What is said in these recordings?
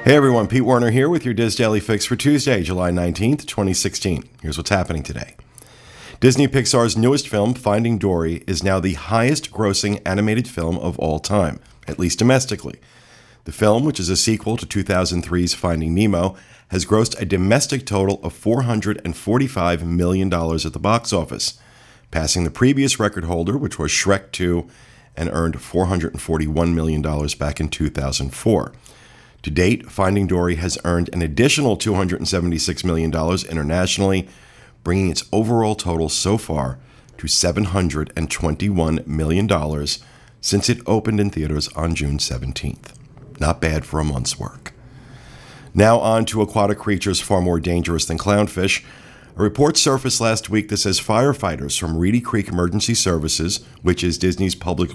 Hey everyone, Pete Werner here with your Diz Daily Fix for Tuesday, July 19th, 2016. Here's what's happening today. Disney Pixar's newest film, Finding Dory, is now the highest grossing animated film of all time, at least domestically. The film, which is a sequel to 2003's Finding Nemo, has grossed a domestic total of $445 million at the box office, passing the previous record holder, which was Shrek 2, and earned $441 million back in 2004. To date, Finding Dory has earned an additional $276 million internationally, bringing its overall total so far to $721 million since it opened in theaters on June 17th. Not bad for a month's work. Now on to aquatic creatures far more dangerous than clownfish. A report surfaced last week that says firefighters from Reedy Creek Emergency Services, which is Disney's public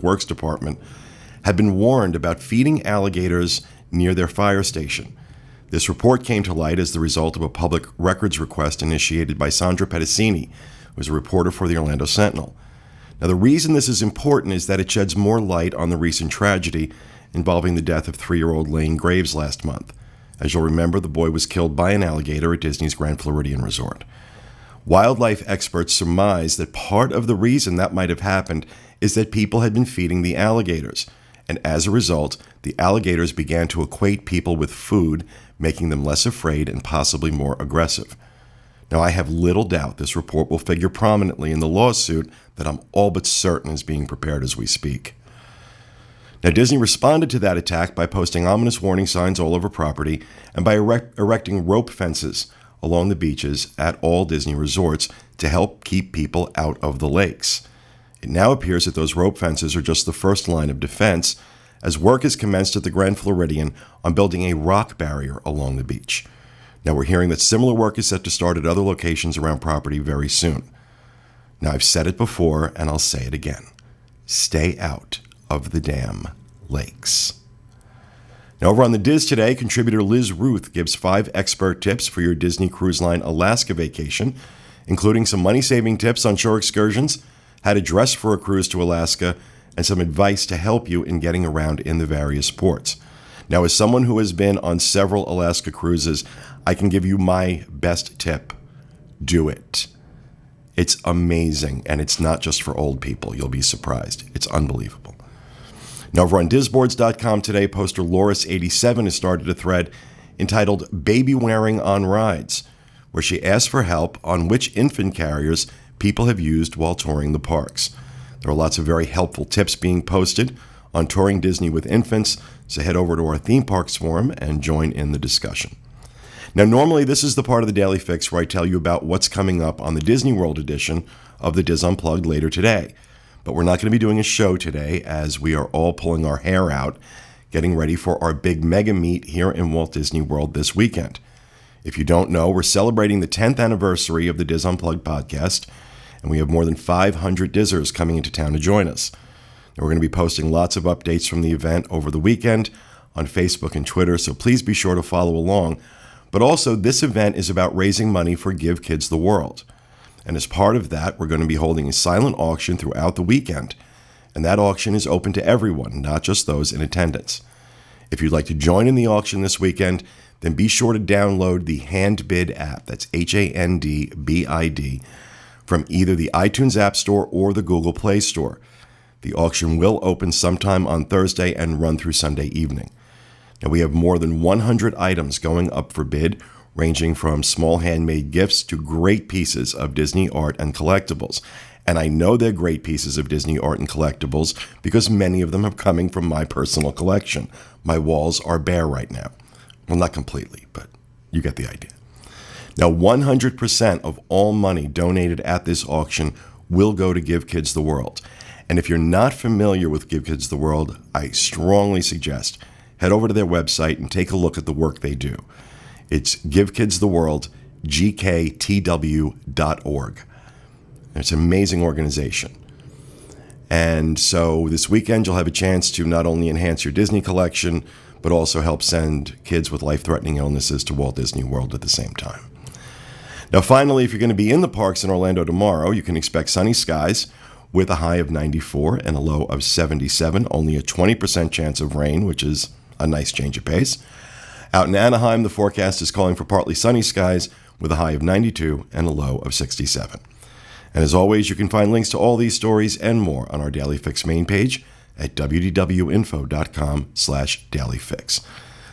works department, have been warned about feeding alligators near their fire station. This report came to light as the result of a public records request initiated by Sandra Pedicini, who is a reporter for the Orlando Sentinel. Now, the reason this is important is that it sheds more light on the recent tragedy involving the death of 3-year-old Lane Graves last month. As you'll remember, the boy was killed by an alligator at Disney's Grand Floridian Resort. Wildlife experts surmise that part of the reason that might have happened is that people had been feeding the alligators, and as a result, the alligators began to equate people with food, making them less afraid and possibly more aggressive. Now, I have little doubt this report will figure prominently in the lawsuit that I'm all but certain is being prepared as we speak. Now, Disney responded to that attack by posting ominous warning signs all over property and by erecting rope fences along the beaches at all Disney resorts to help keep people out of the lakes. It now appears that those rope fences are just the first line of defense, as work has commenced at the Grand Floridian on building a rock barrier along the beach. Now, we're hearing that similar work is set to start at other locations around property very soon. Now, I've said it before, and I'll say it again. Stay out of the damn lakes. Now, over on the Diz Today, contributor Liz Ruth gives 5 expert tips for your Disney Cruise Line Alaska vacation, including some money-saving tips on shore excursions, how to dress for a cruise to Alaska, and some advice to help you in getting around in the various ports. Now, as someone who has been on several Alaska cruises, I can give you my best tip. Do it. It's amazing, and it's not just for old people. You'll be surprised. It's unbelievable. Now, over on DizBoards.com today, poster Loris87 has started a thread entitled Baby Wearing on Rides, where she asks for help on which infant carriers people have used while touring the parks. There are lots of very helpful tips being posted on touring Disney with infants, so head over to our theme parks forum and join in the discussion. Now, normally this is the part of the Daily Fix where I tell you about what's coming up on the Disney World edition of the Diz Unplugged later today. But we're not going to be doing a show today as we are all pulling our hair out, getting ready for our big mega meet here in Walt Disney World this weekend. If you don't know, we're celebrating the 10th anniversary of the Diz Unplugged podcast, and we have more than 500 Dizzers coming into town to join us. Now, we're going to be posting lots of updates from the event over the weekend on Facebook and Twitter, so please be sure to follow along. But also, this event is about raising money for Give Kids the World. And as part of that, we're going to be holding a silent auction throughout the weekend. And that auction is open to everyone, not just those in attendance. If you'd like to join in the auction this weekend, then be sure to download the HandBid app, that's HANDBID, from either the iTunes App Store or the Google Play Store. The auction will open sometime on Thursday and run through Sunday evening. Now, we have more than 100 items going up for bid, ranging from small handmade gifts to great pieces of Disney art and collectibles. And I know they're great pieces of Disney art and collectibles because many of them are coming from my personal collection. My walls are bare right now. Well, not completely, but you get the idea. Now, 100% of all money donated at this auction will go to Give Kids the World. And if you're not familiar with Give Kids the World, I strongly suggest head over to their website and take a look at the work they do. It's Give Kids the World, gktw.org. It's an amazing organization. And so this weekend, you'll have a chance to not only enhance your Disney collection, but also help send kids with life-threatening illnesses to Walt Disney World at the same time. Now, finally, if you're going to be in the parks in Orlando tomorrow, you can expect sunny skies with a high of 94 and a low of 77, only a 20% chance of rain, which is a nice change of pace. Out in Anaheim, the forecast is calling for partly sunny skies with a high of 92 and a low of 67. And as always, you can find links to all these stories and more on our Daily Fix main page at wdwinfo.com/dailyfix.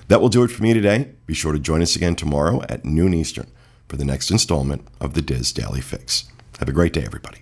That will do it for me today. Be sure to join us again tomorrow at noon Eastern for the next installment of the DIS Daily Fix. Have a great day, everybody.